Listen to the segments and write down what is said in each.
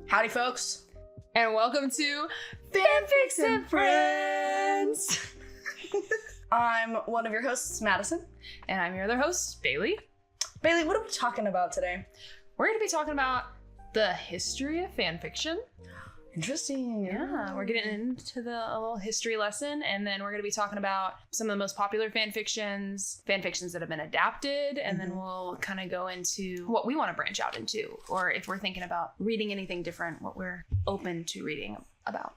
Howdy, folks. And welcome to Fanfics and Friends. I'm one of your hosts, Madison. And I'm your other host, Bailee. Bailee, what are we talking about today? We're going to be talking about the history of fanfiction. Interesting. Yeah, we're getting into a little history lesson, and then we're going to be talking about some of the most popular fanfictions that have been adapted, and then we'll kind of go into what we want to branch out into, or if we're thinking about reading anything different, what we're open to reading about.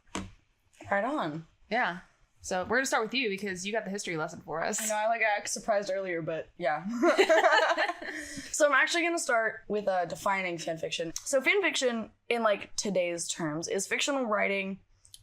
Right on. Yeah. So we're going to start with you because you got the history lesson for us. I know, I got surprised earlier, but yeah. So I'm actually going to start with defining fanfiction. So fanfiction, in today's terms, is fictional writing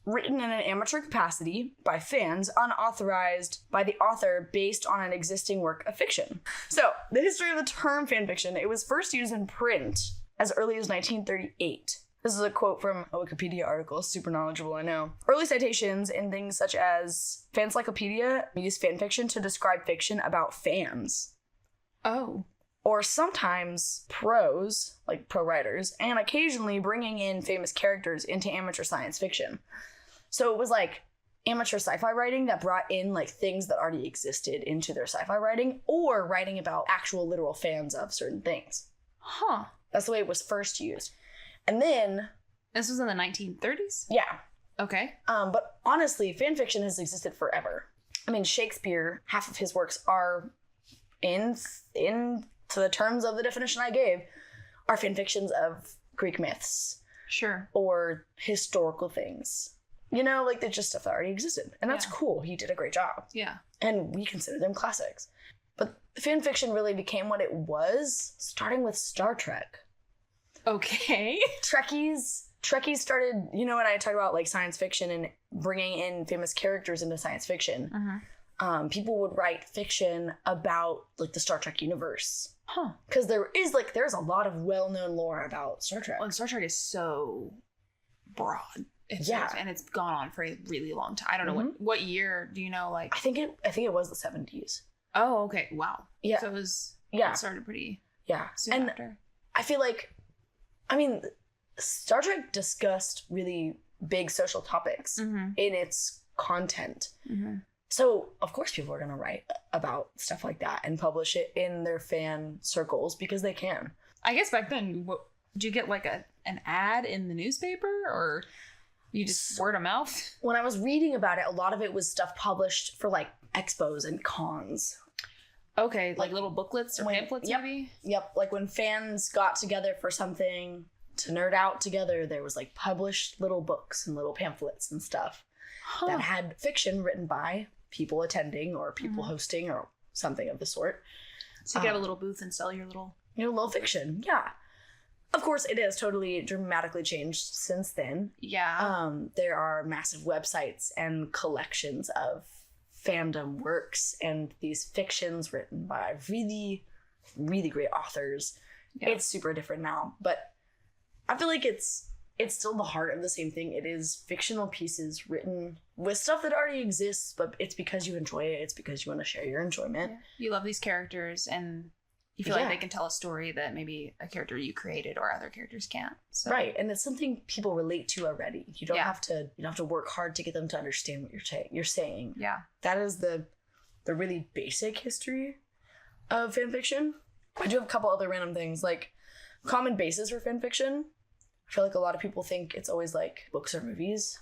written in an amateur capacity by fans, unauthorized by the author, based on an existing work of fiction. So the history of the term fanfiction, it was first used in print as early as 1938. This is a quote from a Wikipedia article, super knowledgeable, I know. Early citations in things such as Fancyclopedia use fanfiction to describe fiction about fans. Oh. Or sometimes prose, like pro writers, and occasionally bringing in famous characters into amateur science fiction. So it was like amateur sci-fi writing that brought in things that already existed into their sci-fi writing, or writing about actual literal fans of certain things. Huh. That's the way it was first used. And then... This was in the 1930s? Yeah. Okay. But honestly, fanfiction has existed forever. I mean, Shakespeare, half of his works are to the terms of the definition I gave, are fanfictions of Greek myths. Sure. Or historical things. You know, they're just stuff that already existed. And that's cool. He did a great job. Yeah. And we consider them classics. But fanfiction really became what it was, starting with Star Trek. Okay. Trekkies started, when I talk about science fiction and bringing in famous characters into science fiction, people would write fiction about the Star Trek universe. Huh. Because there's a lot of well-known lore about Star Trek. Well, and Star Trek is so broad. And it's gone on for a really long time. I don't know what year, do you know, I think it was the 70s. Oh, okay. Wow. Yeah. So it started pretty soon after. I feel Star Trek discussed really big social topics in its content. So, of course, people are going to write about stuff like that and publish it in their fan circles because they can. I guess back then, did you get an ad in the newspaper, or you just word of mouth? When I was reading about it, a lot of it was stuff published for expos and cons. Okay, little booklets or pamphlets, maybe? Yep, when fans got together for something to nerd out together, there was published little books and little pamphlets and stuff that had fiction written by people attending or people hosting or something of the sort. So you could have a little booth and sell your little fiction. Yeah. Of course, it has totally dramatically changed since then. Yeah. There are massive websites and collections of fandom works and these fictions written by really, really great authors. Yeah. It's super different now, but I feel it's still the heart of the same thing. It is fictional pieces written with stuff that already exists, but it's because you enjoy it. It's because you want to share your enjoyment. Yeah. You love these characters, and you feel like they can tell a story that maybe a character you created or other characters can't. So. Right, and it's something people relate to already. You don't have to work hard to get them to understand what you're saying. Yeah, that is the really basic history of fanfiction. I do have a couple other random things common basis for fanfiction. I feel a lot of people think it's always books or movies,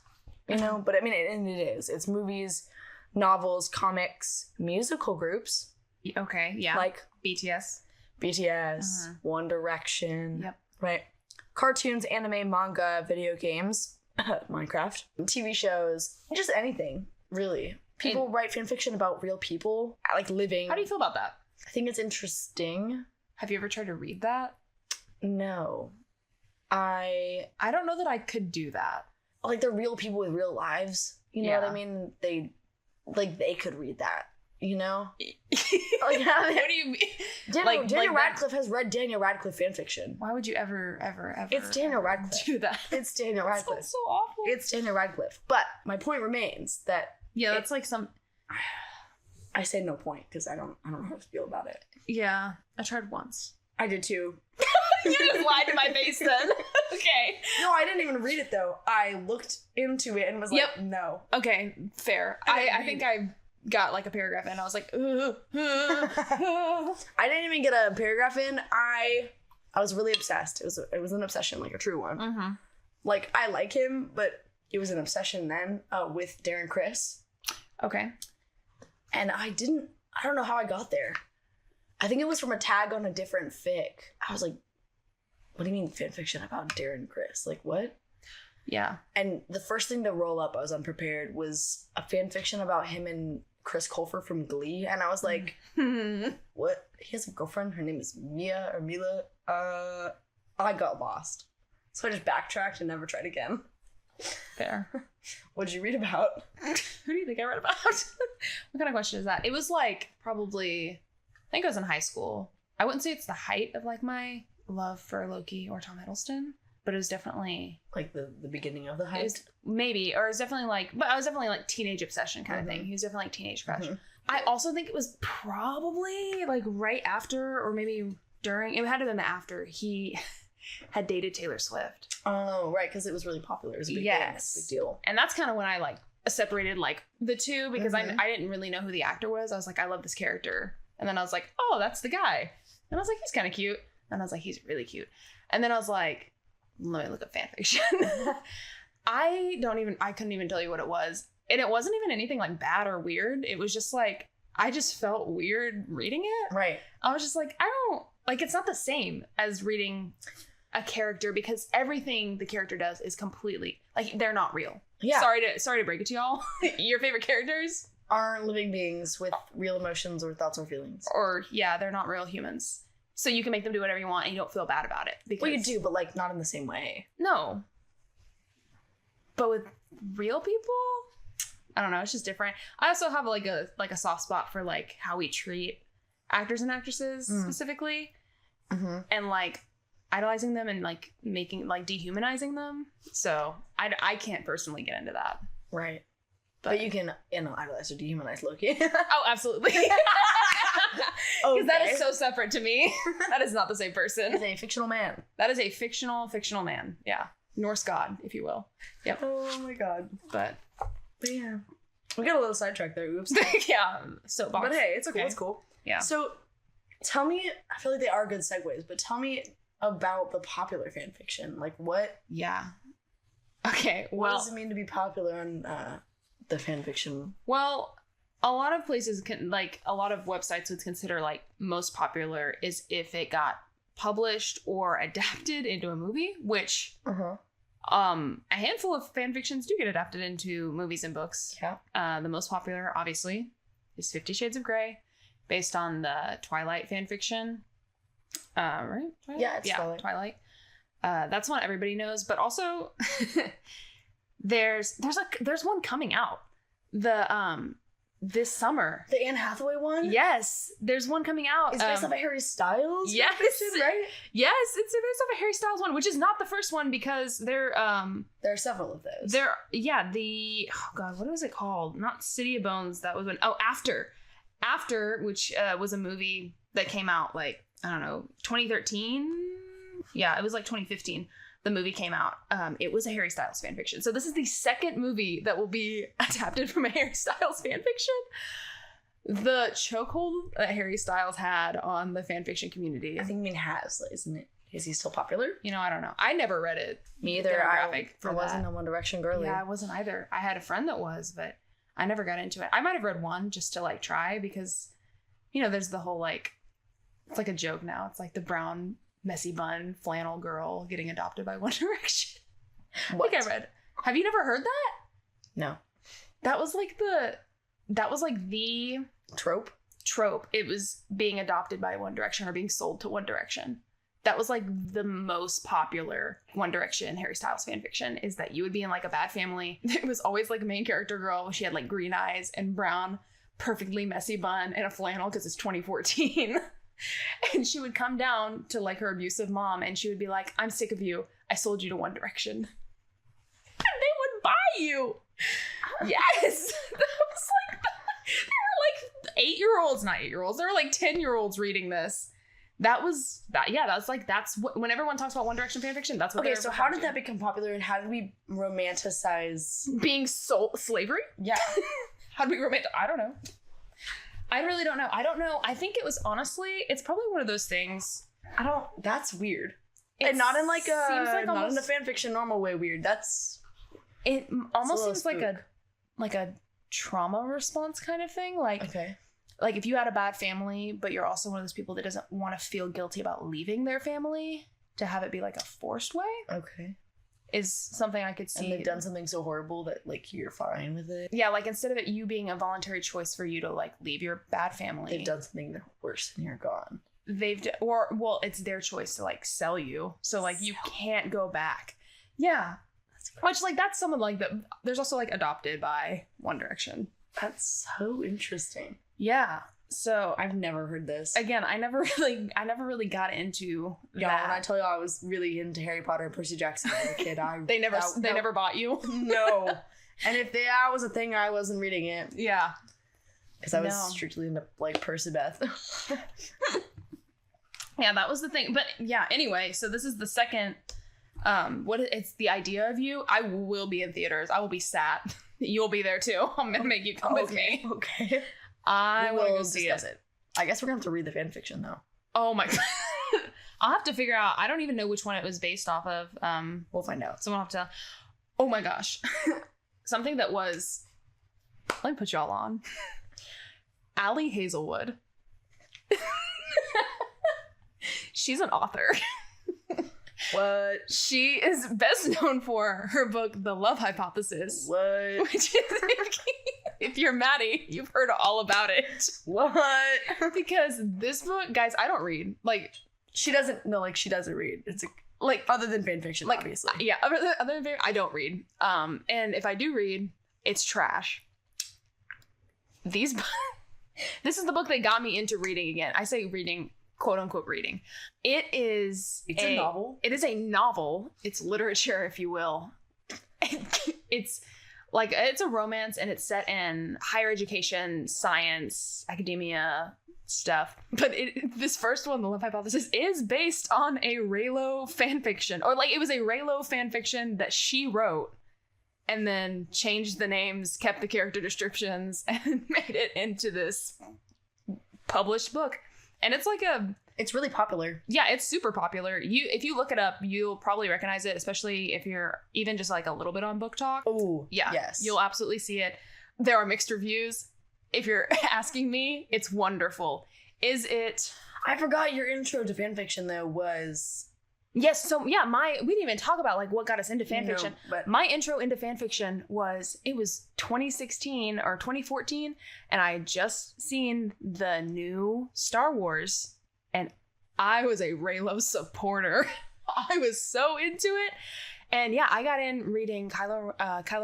but I mean, and it is. It's movies, novels, comics, musical groups. Okay, yeah. BTS, One Direction. Yep. Right. Cartoons, anime, manga, video games, Minecraft, TV shows, just anything, really. People write fanfiction about real people, living. How do you feel about that? I think it's interesting. Have you ever tried to read that? No. I don't know that I could do that. They're real people with real lives. You know what I mean? They could read that. What do you mean? Daniel Radcliffe has read Daniel Radcliffe fanfiction. Why would you ever It's Daniel Radcliffe. Do that? It's Daniel Radcliffe. That's so awful. It's Daniel Radcliffe. But my point remains that that's some. I say no point because I don't know how to feel about it. Yeah, I tried once. I did too. You just lied to my face then. Okay. No, I didn't even read it though. I looked into it and was like, no. Okay, fair. I think I got like a paragraph in. I was like, I didn't even get a paragraph in. I was really obsessed. It was an obsession, like a true one. Mm-hmm. Like, I like him, but it was an obsession then with Darren Criss. Okay. And I don't know how I got there. I think it was from a tag on a different fic. I was like, what do you mean fanfiction about Darren Criss? Like, what? Yeah. And the first thing to roll up, I was unprepared, was a fanfiction about him and Chris Colfer from Glee. And I was like, what? He has a girlfriend. Her name is Mia or Mila. I got lost. So I just backtracked and never tried again. Fair. What'd you read about? Who do you think I read about? What kind of question is that? It was like probably, I think I was in high school. I wouldn't say it's the height of like my love for Loki or Tom Hiddleston, but it was definitely like the beginning of the hype. Maybe, or it was definitely like, but I was definitely like teenage obsession kind of thing. He was definitely like teenage crush. Mm-hmm. I also think it was probably like right after, or maybe during. It had to have been after he had dated Taylor Swift. Oh, right, because it was really popular. It was a big thing, big deal. And that's kind of when I like separated like the two, because I didn't really know who the actor was. I was like, I love this character, and then I was like, oh, that's the guy, and I was like, he's kind of cute, and I was like, he's really cute, and then I was like, let me look up fanfiction. I couldn't even tell you what it was, and it wasn't even anything like bad or weird. It was just like, I just felt weird reading it. Right. I was just like, I don't like, it's not the same as reading a character, because everything the character does is completely like, they're not real. Yeah. Sorry to break it to y'all. Your favorite characters aren't living beings with real emotions or thoughts or feelings. Or they're not real humans. So you can make them do whatever you want and you don't feel bad about it. Because, well, you do, but like not in the same way. No. But with real people, I don't know, it's just different. I also have like a soft spot for like how we treat actors and actresses specifically. Mm-hmm. And like idolizing them and like making like dehumanizing them. So I can't personally get into that. Right. But you can idolize or dehumanize Loki. Oh, absolutely. Because that is so separate to me. That is not the same person. He's a fictional man. That is a fictional man. Yeah. Norse god, if you will. Yep. Oh my god. But yeah. We got a little sidetracked there. Oops. Yeah. Soapbox. But hey, it's okay. Cool. It's cool. Yeah. So tell me, I feel like they are good segues, but tell me about the popular fan fiction. Like what? Yeah. Okay. What does it mean to be popular on the fan fiction? Well, a lot of places a lot of websites would consider like most popular is if it got published or adapted into a movie, which a handful of fan fictions do get adapted into movies and books. Yeah. The most popular, obviously, is 50 Shades of Grey, based on the Twilight fan fiction. Right? Twilight? Yeah, it's Twilight. That's one everybody knows, but also there's one coming out this summer. The Anne Hathaway one? Yes, there's one coming out. It's based off of Harry Styles? Yes, fiction, right? Yes, it's based off of Harry Styles one, which is not the first one, because there are several of those. What was it called? Not City of Bones. That was After, which was a movie that came out like, I don't know, 2013. Yeah, it was like 2015. The movie came out. It was a Harry Styles fanfiction. So this is the second movie that will be adapted from a Harry Styles fanfiction. The chokehold that Harry Styles had on the fanfiction community. I think has, isn't it? Is he still popular? I don't know. I never read it. Me either. I wasn't a One Direction girly. Yeah, I wasn't either. I had a friend that was, but I never got into it. I might have read one just to like try, because, there's the whole like, it's like a joke now. It's like the brown messy bun flannel girl getting adopted by One Direction. What? I think I read. Have you never heard that? No. That was like the trope. It was being adopted by One Direction or being sold to One Direction. That was like the most popular One Direction Harry Styles fanfiction, is that you would be in like a bad family. It was always like a main character girl. She had like green eyes and brown, perfectly messy bun and a flannel, because it's 2014. And she would come down to like her abusive mom, and she would be like, I'm sick of you. I sold you to One Direction. And they would buy you. Yes. That was like, they were like 8-year-olds, not 8-year-olds. They were like 10-year-olds reading this. That's what, when everyone talks about One Direction fanfiction, that's what Okay, so how did that become popular, and how did we romanticize being slavery? Yeah. How did we I don't know. I really don't know. I don't know. I think it was honestly, it's probably one of those things. That's weird. And not in like a, seems like not in a fanfiction normal way weird. It almost seems like a trauma response kind of thing. Like, okay. Like if you had a bad family, but you're also one of those people that doesn't want to feel guilty about leaving their family, to have it be like a forced way. Okay. Is something I could see. And they've done something so horrible that like you're fine with it. Yeah, like instead of it you being a voluntary choice for you to like leave your bad family, they've done something worse and you're gone. It's their choice to like sell you, so like you can't go back. Yeah, which like that's someone like that. There's also like Adopted by One Direction. That's so interesting. Yeah. So I've never heard this. Again, I never really got into that. Yeah, when I tell you I was really into Harry Potter and Percy Jackson as a kid, they never bought you. No. And if that was a thing, I wasn't reading it. Yeah. Because I was strictly into like Percy Beth. Yeah, that was the thing. But yeah, anyway, so this is the second it's The Idea of You. I will be in theaters. I will be sat. You'll be there too. I'm gonna make you come with me. Okay. I will discuss it. I guess we're gonna have to read the fan fiction though. Oh my god. I'll have to figure out. I don't even know which one it was based off of. We'll find out. Someone will have to. Oh my gosh. Something that was. Let me put y'all on. Allie Hazelwood. She's an author. What? She is best known for her book, The Love Hypothesis. What? Which is, if you're Maddie, you've heard all about it. What? Because this book, guys, I don't read. Like, she doesn't read. It's like, other than fanfiction, like, obviously. Yeah, other than fanfiction, I don't read. And if I do read, it's trash. This is the book that got me into reading again. I say reading, quote unquote reading. It's a novel. It is a novel. It's literature, if you will. It's a romance, and it's set in higher education, science, academia stuff. But this first one, The Love Hypothesis, is based on a Raylo fanfiction. Or like it was a Raylo fanfiction that she wrote and then changed the names, kept the character descriptions, and made it into this published book. And it's really popular. Yeah, it's super popular. If you look it up, you'll probably recognize it, especially if you're even just like a little bit on Book Talk. Oh, yeah. Yes. You'll absolutely see it. There are mixed reviews. If you're asking me, it's wonderful. Is it? I forgot your intro to fanfiction though was. Yes, so yeah, we didn't even talk about like what got us into fanfiction. No, but my intro into fanfiction was 2016 or 2014, and I had just seen the new Star Wars, and I was a Raylo supporter. I was so into it. And yeah, I got in reading Kylo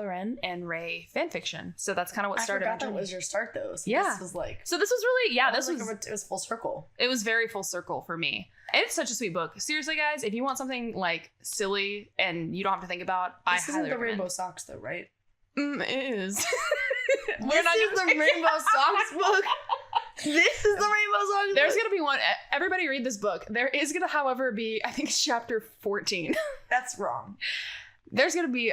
Ren and Rey fanfiction. So that's kind of what started. I forgot that was your start though. So yeah. This was like. So this was really, yeah, it was full circle. It was very full circle for me. And it's such a sweet book. Seriously, guys, if you want something like silly and you don't have to think about, I highly recommend. This isn't the Rainbow Socks though, right? It is. This is the Rainbow Socks book. This is the Rainbow Socks book. There's going to be one. Everybody read this book. There is going to, however, be, I think it's chapter 14. That's wrong. There's going to be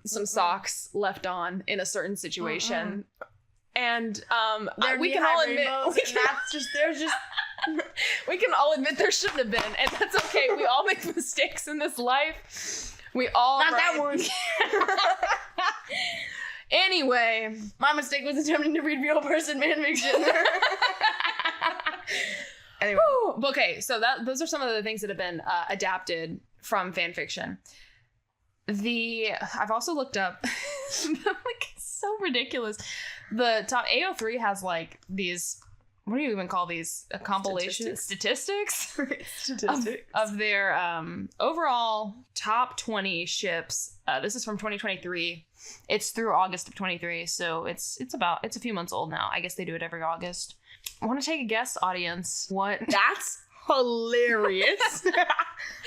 some socks left on in a certain situation. And we can all admit we can all admit there shouldn't have been, and that's okay. We all make mistakes in this life. We all not that one. Anyway, my mistake was attempting to read real person fanfiction. Anyway, okay, so those are some of the things that have been adapted from fanfiction. I've also looked up, like, so ridiculous. The top AO3 has like these. What do you even call these? A compilation statistics of their overall top 20 ships. This is from 2023. It's through August of 23, so it's a few months old now. I guess they do it every August. I want to take a guess, audience. What? That's hilarious. I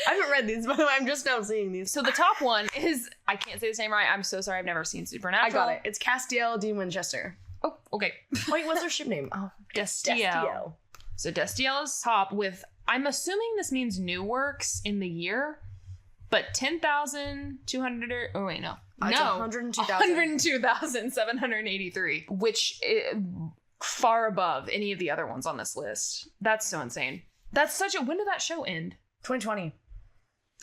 haven't read these, by the way. I'm just now seeing these. So the top one is, I can't say the name right. I'm so sorry. I've never seen Supernatural. I got it. It's Castiel D. Winchester. Oh, okay. Wait, what's her ship name? Oh, Destiel. So Destiel is top with I'm assuming this means new works in the year, but 10,200. Oh wait, no, It's 102,783, which is far above any of the other ones on this list. That's so insane. That's such a. When did that show end? 2020.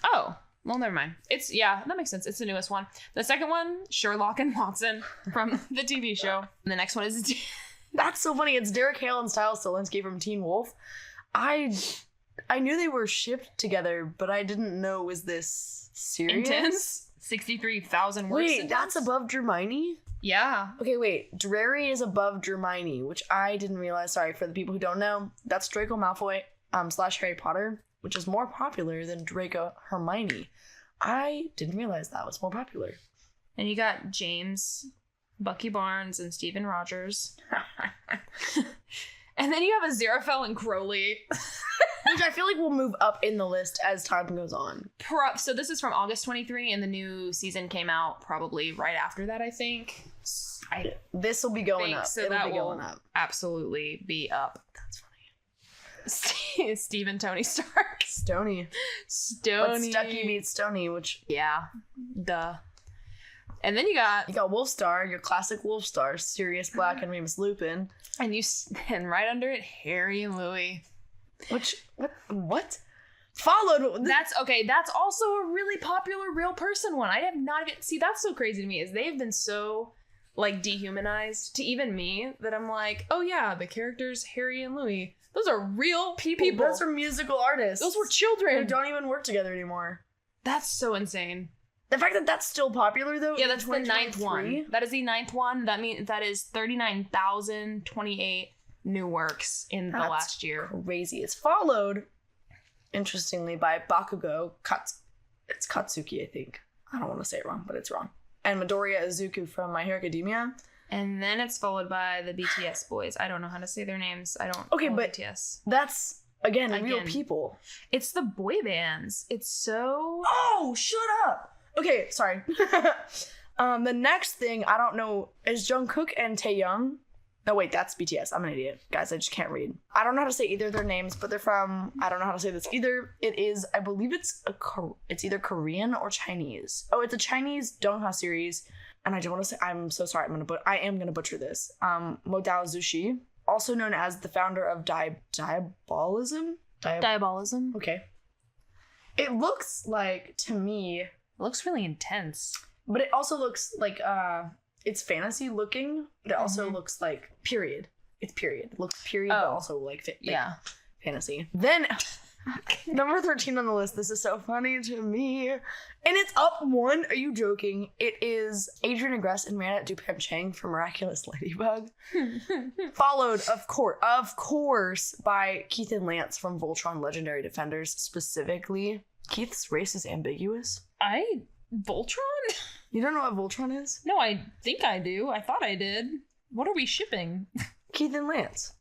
Oh, well, never mind. That makes sense. It's the newest one. The second one, Sherlock and Watson from the TV show. And the next one is. That's so funny. It's Derek Hale and Styles Stilinski from Teen Wolf. I knew they were shipped together, but I didn't know, was this serious? Intense. 63,000 words. Wait, that's above Hermione? Yeah. Okay, wait. Drarry is above Hermione, which I didn't realize. Sorry, for the people who don't know, that's Draco Malfoy / Harry Potter, which is more popular than Draco Hermione. I didn't realize that was more popular. And you got James, Bucky Barnes, and Stephen Rogers. And then you have Aziraphale and Crowley. Which I feel like will move up in the list as time goes on. So this is from August 23, and the new season came out probably right after that, I think. This will be going up. So that will absolutely be up. That's funny. Steve and Tony Stark. Stony. But Stucky beats Stony, which... Yeah. Duh. And then you got Wolfstar, your classic Wolfstar, Sirius Black and Remus Lupin. And right under it, Harry and Louis. What? Followed. That's also a really popular real person one. I have not even... See, that's so crazy to me, is they've been so, like, dehumanized to even me that I'm like, oh yeah, the characters Harry and Louis, those are real people. Those are musical artists. Those were children. Who don't even work together anymore. That's so insane. The fact that that's still popular, though. Yeah, that's the 9th one. That is the 9th one. That means that is 39,028 new works in the last year. Crazy. It's followed, interestingly, by Bakugo. It's Katsuki, I think. I don't want to say it wrong, but it's wrong. And Midoriya Izuku from My Hero Academia. And then it's followed by the BTS boys. I don't know how to say their names. I don't. Okay, but BTS. That's again real people. It's the boy bands. It's so. Oh, shut up. Okay, sorry. The next thing, I don't know, is Jungkook and Taehyung. No, wait, that's BTS. I'm an idiot. Guys, I just can't read. I don't know how to say either of their names, but they're from, I don't know how to say this either. It is, I believe it's either Korean or Chinese. Oh, it's a Chinese Donghua series. And I don't want to say, I'm so sorry, I am going to butcher this. Modao Zushi, also known as the founder of Diabolism? Diabolism. Okay. It looks like, to me... It looks really intense. But it also looks like, it's fantasy looking, but it also looks like period. It's period. It looks period, but also like fantasy. Then, number 13 on the list, this is so funny to me. And it's up one. Are you joking? It is Adrian Agreste and Rana Dupam-Chang from Miraculous Ladybug. Followed, of course, by Keith and Lance from Voltron Legendary Defenders. Specifically, Keith's race is ambiguous. Voltron? You don't know what Voltron is? No, I think I do. I thought I did. What are we shipping? Keith and Lance.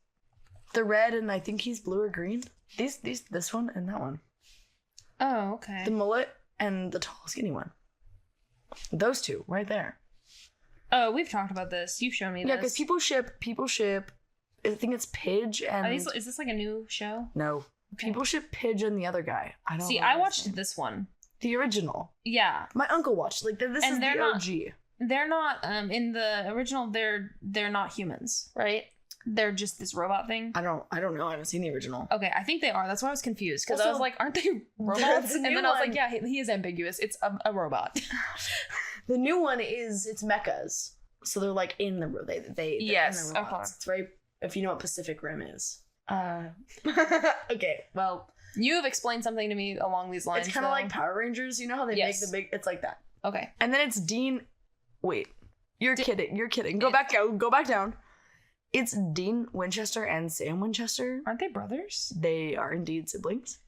The red, and I think he's blue or green. This one and that one. Oh, okay. The mullet and the tall, skinny one. Those two, right there. Oh, we've talked about this. You've shown me this. Yeah, because people ship. I think it's Pidge and... Is this like a new show? No. Okay. People ship Pidge and the other guy. I don't know. See, I watched this one. The original. Yeah. My uncle watched. Like, this is the OG. They're not, in the original, they're not humans, right? They're just this robot thing. I don't know. I haven't seen the original. Okay, I think they are. That's why I was confused. Because I was like, aren't they robots? And then I was like, yeah, he is ambiguous. It's a robot. The new one it's mechas. So they're like in the yes, in the robots. It's very, if you know what Pacific Rim is. Okay, well... You have explained something to me along these lines. It's kind of like Power Rangers. You know how they make the big... It's like that. Okay. And then it's Dean... Wait. You're kidding. Go back down. It's Dean Winchester and Sam Winchester. Aren't they brothers? They are indeed siblings.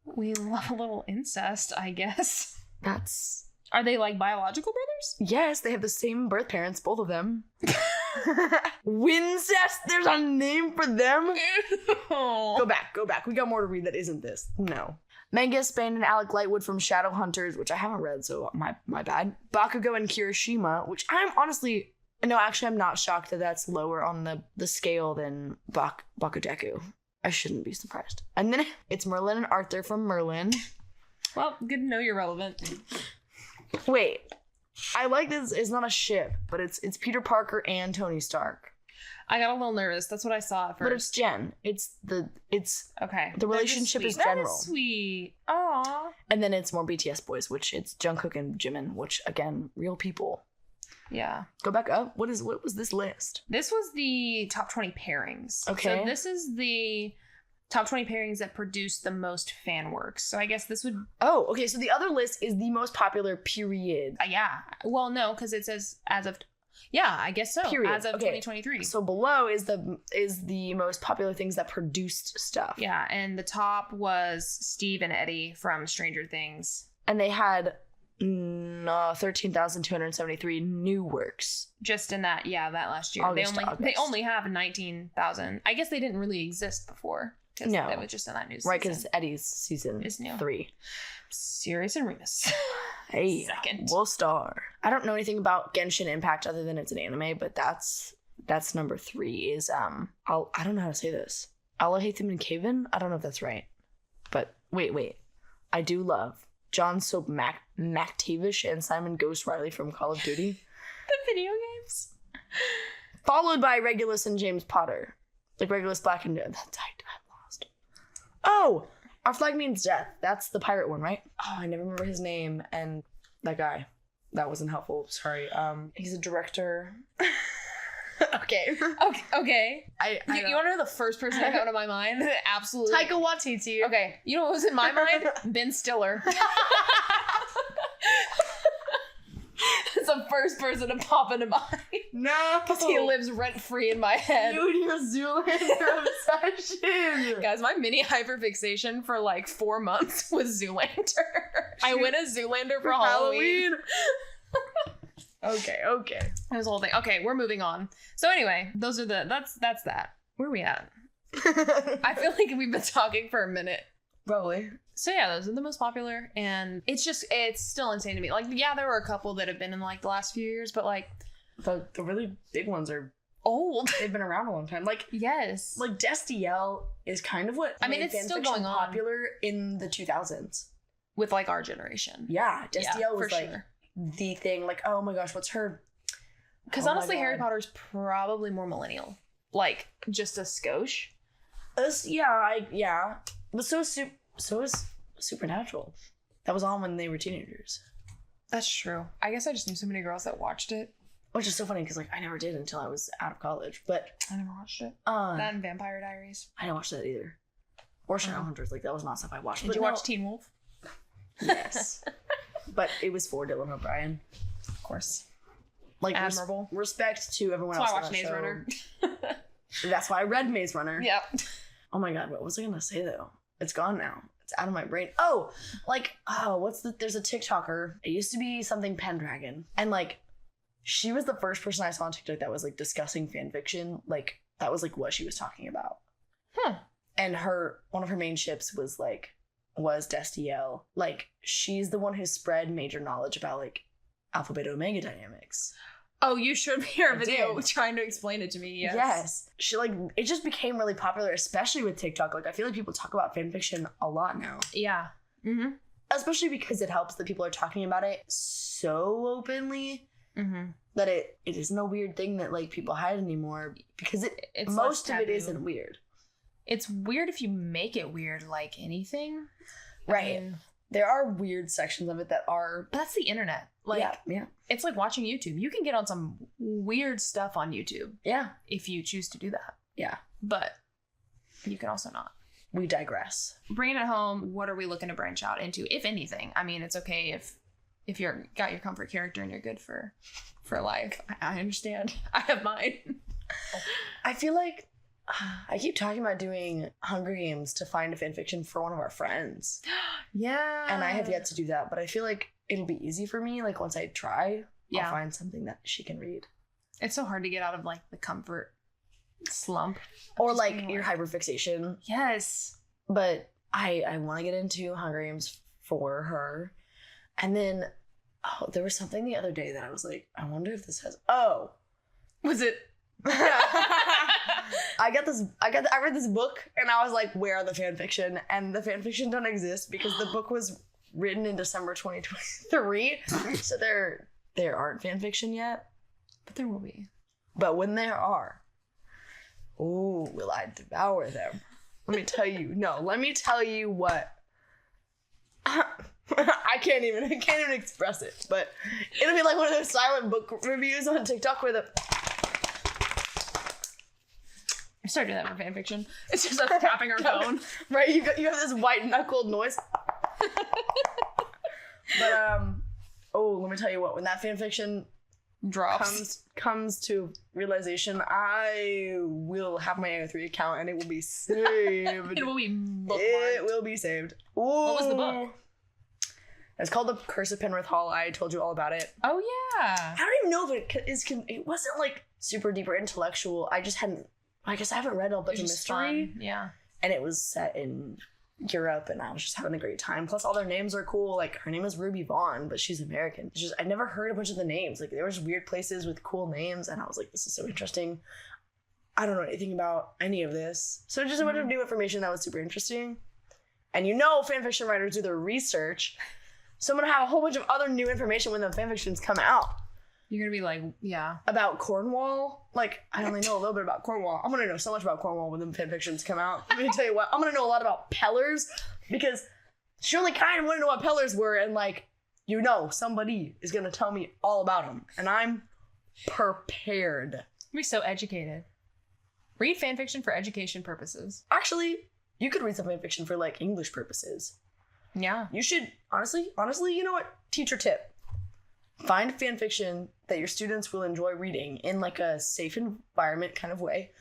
We love a little incest, I guess. That's... Are they like biological brothers? Yes, they have the same birth parents, both of them. Wincest, there's a name for them. Go back. We got more to read that isn't this. No. Mangus Bane and Alec Lightwood from Shadowhunters, which I haven't read, so my bad. Bakugo and Kirishima, which I'm honestly... No, actually, I'm not shocked that that's lower on the scale than Bakudeku. I shouldn't be surprised. And then it's Merlin and Arthur from Merlin. Well, good to know you're relevant. Wait, I like this. It's not a ship, but it's Peter Parker and Tony Stark. I got a little nervous. That's what I saw at first. But it's Jen. It's okay. The relationship is general. That is sweet. Aww. And then it's more BTS boys, which it's Jungkook and Jimin, which again, real people. Yeah. Go back up. What was this list? This was the top 20 pairings. Okay. So this is the top 20 pairings that produced the most fan works. So I guess this would... Oh, okay. So the other list is the most popular, period. Yeah. Well, no, because it says as of... Yeah, I guess so. Period. As of 2023. So below is the most popular things that produced stuff. Yeah, and the top was Steve and Eddie from Stranger Things. And they had 13,273 new works. Just in that last year. August they only have 19,000. I guess they didn't really exist before. No. That was just in that news. Right, because Eddie's season is new. 3. Sirius and Remus. Hey, second. We'll star. I don't know anything about Genshin Impact other than it's an anime, but that's number 3 is I don't know how to say this. Allahaytham and Kaven? I don't know if that's right. But wait. I do love John Soap McTavish and Simon Ghost Riley from Call of Duty. The video games. Followed by Regulus and James Potter. Like Regulus Black and I'm lost. Oh! Our flag means death. That's the pirate one, right? Oh, I never remember his name. And that guy. That wasn't helpful. Sorry. He's a director. Okay. Okay. You want to know the first person that got to my mind? Absolutely. Taika Waititi. Okay. You know what was in my mind? Ben Stiller. It's the first person to pop into mind. No. Because he lives rent-free in my head. You and your Zoolander obsession. Guys, my mini hyperfixation for like 4 months was Zoolander. I went as Zoolander for Halloween. Okay. It was a whole thing. Okay, we're moving on. So anyway, that's that. Where are we at? I feel like we've been talking for a minute. Probably. So yeah, those are the most popular, and it's still insane to me. Like, yeah, there were a couple that have been in like the last few years, but like the really big ones are old. They've been around a long time. Like, yes, like Destiel is kind of what it's still going on popular in the 2000s with like our generation. Yeah, Destiel was like sure. the thing. Like, oh my gosh, what's her? Because honestly, Harry Potter's probably more millennial. Like, just a skosh. Yeah. But so is Supernatural. That was on when they were teenagers. That's true. I guess I just knew so many girls that watched it. Which is so funny because like I never did until I was out of college. But I never watched it. That and Vampire Diaries. I didn't watch that either. Or Shadowhunters. Like that was not stuff I watched. Did you watch Teen Wolf? Yes. But it was for Dylan O'Brien. Of course. Like admirable. Respect to everyone else. That's why I watched Maze Runner. That's why I read Maze Runner. Yep. Oh my god, what was I gonna say though? It's gone now. It's out of my brain. There's a TikToker. It used to be something Pendragon. And like she was the first person I saw on TikTok that was like discussing fan fiction. Like that was like what she was talking about. And one of her main ships was Destiel. Like she's the one who spread major knowledge about like Alpha Beta Omega dynamics. Oh, you showed me her video trying to explain it to me. Yes. She it just became really popular, especially with TikTok. Like I feel like people talk about fan fiction a lot now. Yeah. Mm-hmm. Especially because it helps that people are talking about it so openly that it isn't a weird thing that like people hide anymore because it's most of it isn't weird. It's weird if you make it weird, like anything. Right. I mean, there are weird sections of it that are... But that's the internet. Like, yeah. It's like watching YouTube. You can get on some weird stuff on YouTube. Yeah. If you choose to do that. Yeah. But you can also not. We digress. Bringing it home, what are we looking to branch out into, if anything? I mean, it's okay if you're got your comfort character and you're good for life. I understand. I have mine. I feel like I keep talking about doing Hunger Games to find a fanfiction for one of our friends. Yeah. And I have yet to do that, but I feel like it'll be easy for me. Like once I try, I'll find something that she can read. It's so hard to get out of like the comfort slump. Or like your hyperfixation. Yes. But I want to get into Hunger Games for her. And then, there was something the other day that I was like, I wonder if this has... Oh! Was it... I read this book and I was like, where are the fanfiction? And the fanfiction don't exist because the book was written in December 2023. So there aren't fanfiction yet. But there will be. But when there are, ooh, will I devour them? Let me tell you what. I can't even express it, but it'll be like one of those silent book reviews on TikTok where I started doing that for fanfiction. It's just us tapping our phone. Right, you have this white knuckled noise. But let me tell you what, when that fanfiction drops comes to realization, I will have my AO3 account and it will be saved. It will be bookmarked. It will be saved. Ooh. What was the book? It's called The Curse of Penrith Hall. I told you all about it. Oh yeah. I don't even know if it wasn't like super deep or intellectual. I guess I haven't read a bunch of mystery. Fun. Yeah. And it was set in Europe and I was just having a great time. Plus all their names are cool. Like her name is Ruby Vaughn, but she's American. It's just I never heard a bunch of the names. Like there was weird places with cool names and I was like, this is so interesting. I don't know anything about any of this. So just a bunch of new information that was super interesting. And fanfiction writers do their research. So I'm gonna have a whole bunch of other new information when the fanfictions come out. You're gonna be like, yeah. About Cornwall? Like, I only know a little bit about Cornwall. I'm gonna know so much about Cornwall when the fanfictions come out. Let me tell you what, I'm gonna know a lot about Pellers because Shirley kind of wanted to know what Pellers were and somebody is gonna tell me all about them. And I'm prepared. We're so educated. Read fanfiction for education purposes. Actually, you could read some fanfiction for like English purposes. Yeah. You should, honestly, you know what? Teacher tip. Find fanfiction that your students will enjoy reading in like a safe environment kind of way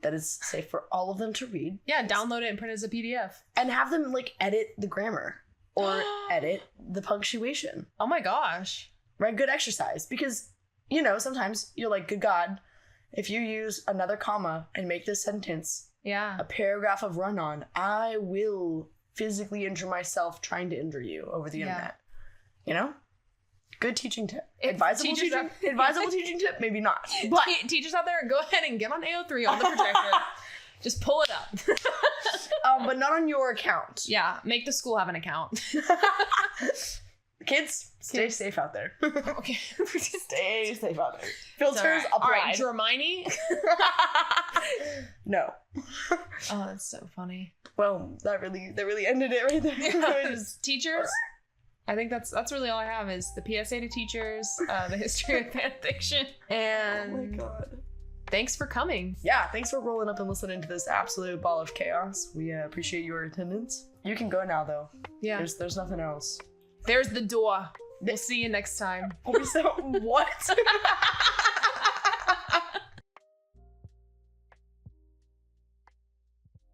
that is safe for all of them to read. Yeah, download it and print it as a PDF. And have them like edit the grammar or edit the punctuation. Oh my gosh. Right? Good exercise. Because, sometimes you're like, good God, if you use another comma and make this sentence a paragraph of run-on, I will physically injure myself trying to injure you over the internet. Good teaching tip. Advisable teaching tip, maybe not. But teachers out there, go ahead and get on AO3 on the projector. Just pull it up. But not on your account. Yeah, make the school have an account. Kids, stay safe out there. Okay. Stay safe out there. Filters applied. All right, Hermione. No. Oh, that's so funny. Well, that really ended it right there. Teachers, I think that's really all I have is the PSA to teachers, the history of fanfiction, and oh my God. Thanks for coming. Yeah, thanks for rolling up and listening to this absolute ball of chaos. We appreciate your attendance. You can go now, though. Yeah. There's nothing else. There's the door. We'll see you next time. What?